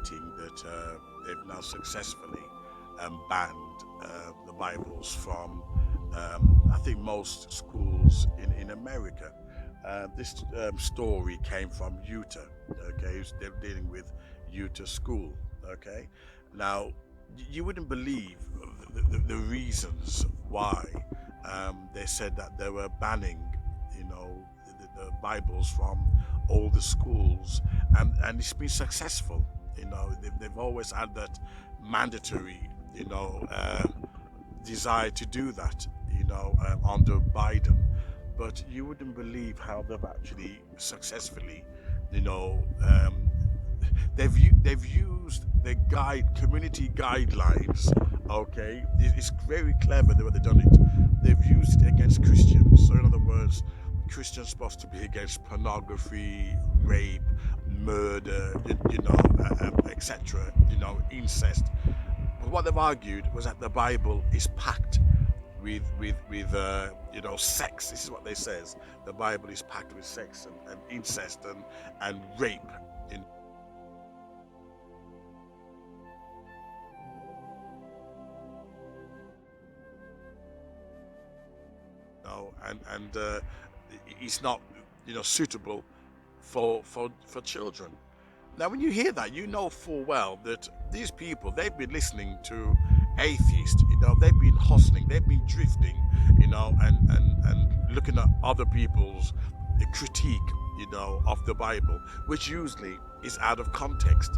citing that they've now successfully banned the Bibles from, I think, most schools in America. This story came from Utah. Okay, they're dealing with Utah school. Okay, now you wouldn't believe the reasons why they said that they were banning, the Bibles from all the schools, and it's been successful. They've always had that mandatory, desire to do that, under Biden. But you wouldn't believe how they've actually successfully, they've used the community guidelines. Okay, it's very clever the way they've done it. They've used it against Christians. So in other words, Christians supposed to be against pornography, rape, murder, etc. Incest. But what they've argued was that the Bible is packed with sex. This is what they says. The Bible is packed with sex and incest and rape. And it's not suitable for children. Now when you hear that, you know full well that these people, they've been listening to atheists, they've been hustling, they've been drifting, and looking at other people's critique of the Bible, which usually is out of context.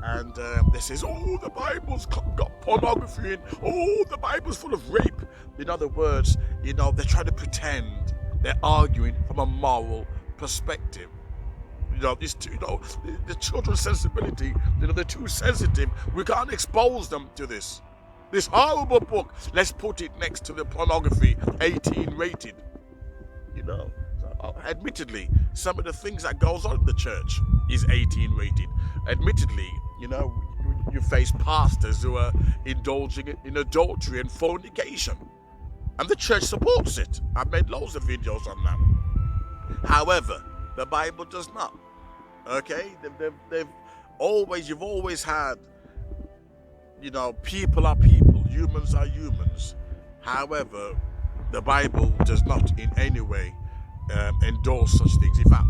And they says, oh, the Bible's got pornography in, oh, the Bible's full of rape. In other words, they're trying to pretend they're arguing from a moral perspective. The children's sensibility, they're too sensitive. We can't expose them to this horrible book. Let's put it next to the pornography, 18 rated. Admittedly, some of the things that goes on in the church is 18 rated. Admittedly, you face pastors who are indulging in adultery and fornication, and the church supports it. I've made loads of videos on that. However, the Bible does not. Okay, you've always had, people are people, humans are humans. However, the Bible does not in any way endorse such things. In fact,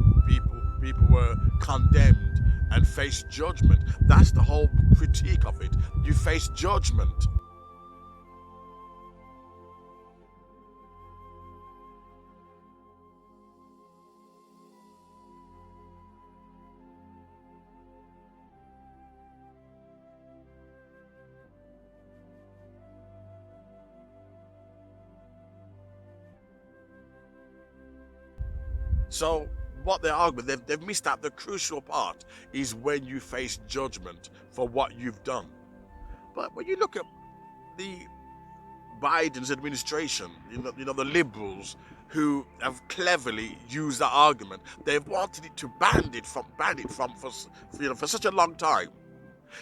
people were condemned and faced judgment. That's the whole critique of it. You face judgment. So what they argue, they've missed out. The crucial part is when you face judgment for what you've done. But when you look at the Biden's administration, the liberals who have cleverly used that argument, they've wanted it to ban it from for such a long time,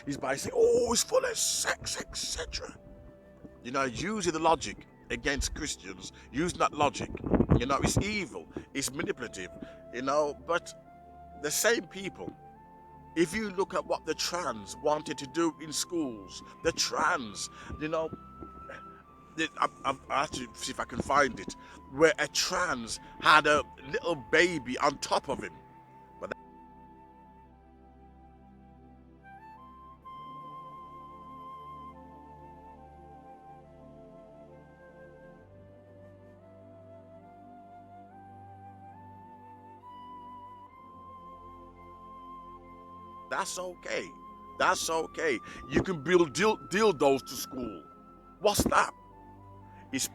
is by saying, oh, it's full of sex, etc. Using the logic against Christians, using that logic. It's evil, it's manipulative, but the same people, if you look at what the trans wanted to do in schools, the trans, I have to see if I can find it, where a trans had a little baby on top of him. That's okay. That's okay. You can build dildos to school. What's that?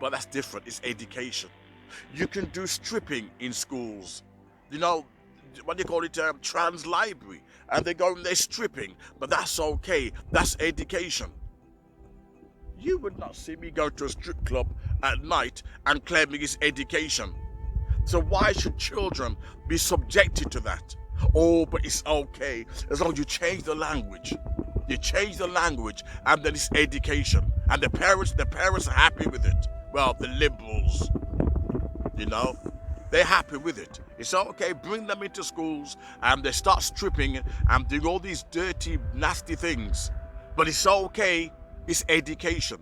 But that's different. It's education. You can do stripping in schools. What do you call it? Trans library. And they go and they're stripping. But that's okay. That's education. You would not see me go to a strip club at night and claiming it's education. So why should children be subjected to that? Oh, but it's okay as long as you change the language. You change the language, and then it's education, and the parents are happy with it. Well, the liberals, They're happy with it. It's okay, bring them into schools and they start stripping and doing all these dirty, nasty things. But it's okay, it's education.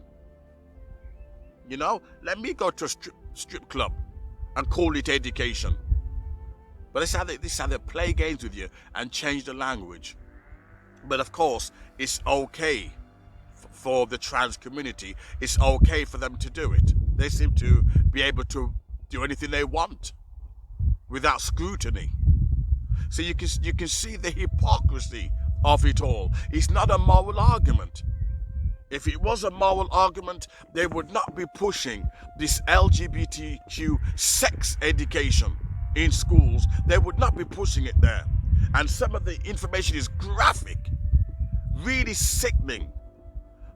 You know, let me go to a strip club and call it education. But this is how they play games with you and change the language. But of course, it's okay for the trans community. It's okay for them to do it. They seem to be able to do anything they want without scrutiny. So you can see the hypocrisy of it all. It's not a moral argument. If it was a moral argument, they would not be pushing this LGBTQ sex education in schools. They would not be pushing it there. And some of the information is graphic, really sickening.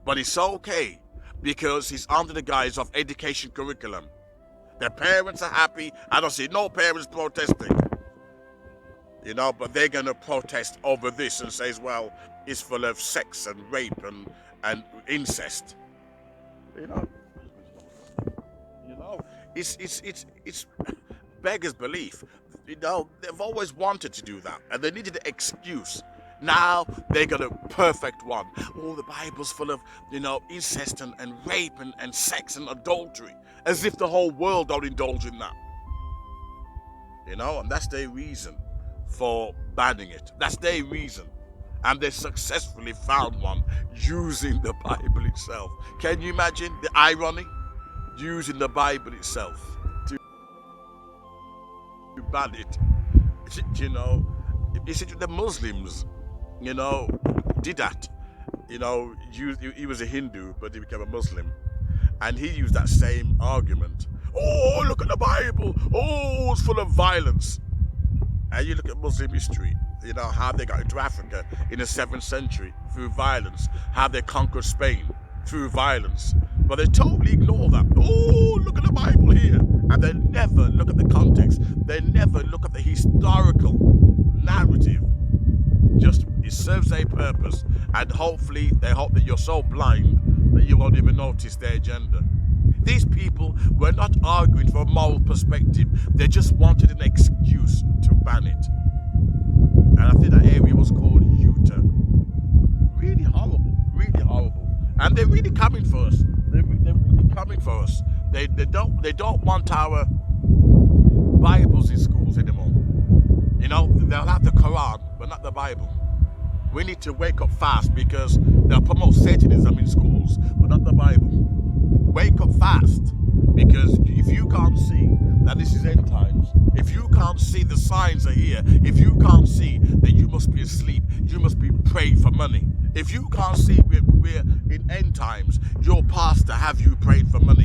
But it's okay because it's under the guise of education curriculum. Their parents are happy. I don't see no parents protesting. You know, but they're going to protest over this and says, well, it's full of sex and rape and incest. You know, it's beggars belief. You know, they've always wanted to do that, and they needed an excuse. Now they're gonna perfect one. Oh, the Bible's full of, you know, incest and rape and sex and adultery, as if the whole world don't indulge in that. You know, and that's their reason for banning it. That's their reason. And they successfully found one using the Bible itself. Can you imagine the irony? Using the Bible itself to ban it. You know, the Muslims, you know, did that. You know, he was a Hindu, but he became a Muslim. And he used that same argument. Oh, look at the Bible. Oh, it's full of violence. And you look at Muslim history, you know, how they got into Africa in the 7th century through violence, how they conquered Spain through violence. But they totally ignore that. Oh, look at the Bible here. And they never look at the context. They never look at the historical narrative. Just, it serves a purpose. And hopefully, they hope that you're so blind that you won't even notice their agenda. These people were not arguing for a moral perspective. They just wanted an excuse to ban it. And I think that area was called Utah. Really horrible, really horrible. And they're really coming for us. They're really coming for us. They don't want our Bibles in schools anymore. You know, they'll have the Quran, but not the Bible. We need to wake up fast because they'll promote Satanism in schools, but not the Bible. Wake up fast, because if you can't see that this is end times, if you can't see the signs are here, if you can't see that you must be asleep, you must be praying for money. If you can't see we're in end times, your pastor have you praying for money.